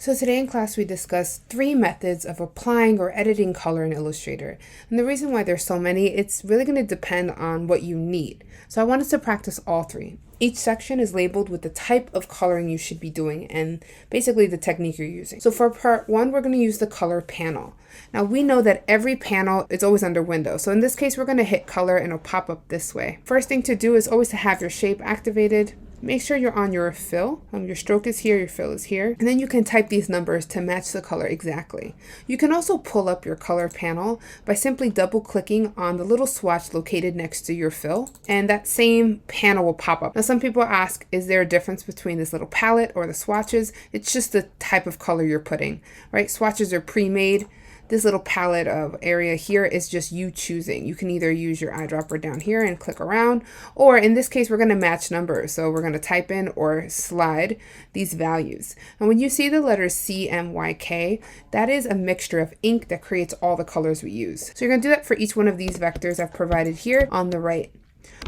So today in class we discussed 3 methods of applying or editing color in Illustrator. And the reason why there's so many, it's really going to depend on what you need. So I wanted to practice all 3. Each section is labeled with the type of coloring you should be doing and basically the technique you're using. So for part 1, we're going to use the color panel. Now we know that every panel is always under window. So in this case, we're going to hit color and it'll pop up this way. First thing to do is always to have your shape activated. Make sure you're on your fill. Your stroke is here, your fill is here. And then you can type these numbers to match the color exactly. You can also pull up your color panel by simply double clicking on the little swatch located next to your fill. And that same panel will pop up. Now some people ask, is there a difference between this little palette or the swatches? It's just the type of color you're putting, right? Swatches are pre-made. This little palette of area here is just you choosing. You can either use your eyedropper down here and click around, or in this case, we're going to match numbers. So we're going to type in or slide these values. And when you see the letters CMYK, that is a mixture of ink that creates all the colors we use. So you're going to do that for each one of these vectors I've provided here on the right.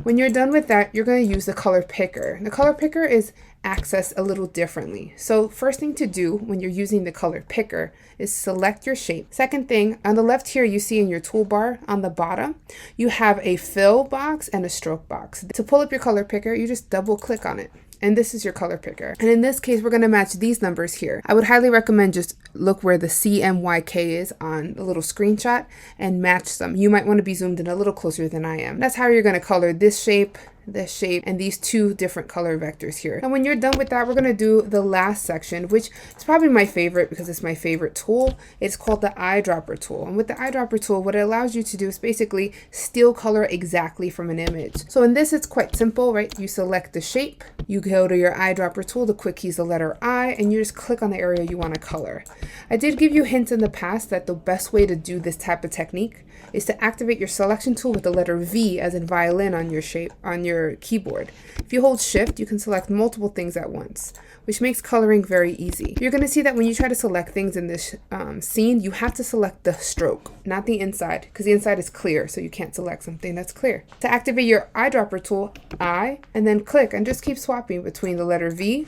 When you're done with that, you're going to use the color picker. The color picker is accessed a little differently. So first thing to do when you're using the color picker is select your shape. Second thing, on the left here, you see in your toolbar on the bottom, you have a fill box and a stroke box. To pull up your color picker, you just double click on it. And this is your color picker. And in this case, we're going to match these numbers here. I would highly recommend just look where the CMYK is on the little screenshot and match them. You might want to be zoomed in a little closer than I am. That's how you're going to color this shape, and these 2 different color vectors here. And when you're done with that, we're going to do the last section, which is probably my favorite because it's my favorite tool. It's called the eyedropper tool. And with the eyedropper tool, what it allows you to do is basically steal color exactly from an image. So in this, it's quite simple, right? You select the shape, you go to your eyedropper tool, the quick key is the letter I, and you just click on the area you want to color. I did give you hints in the past that the best way to do this type of technique is to activate your selection tool with the letter V as in violin on your keyboard. If you hold shift, you can select multiple things at once, which makes coloring very easy. You're going to see that when you try to select things in this scene, you have to select the stroke, not the inside, because the inside is clear, so you can't select something that's clear. To activate your eyedropper tool, I, and then click and just keep swapping between the letter V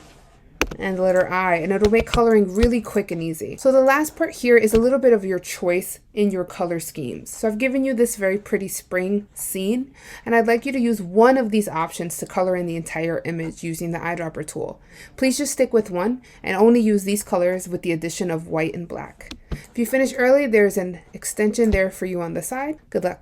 and the letter I, and it'll make coloring really quick and easy. So the last part here is a little bit of your choice in your color schemes. So I've given you this very pretty spring scene, and I'd like you to use one of these options to color in the entire image using the eyedropper tool. Please just stick with one and only use these colors with the addition of white and black. If you finish early, there's an extension there for you on the side. Good luck.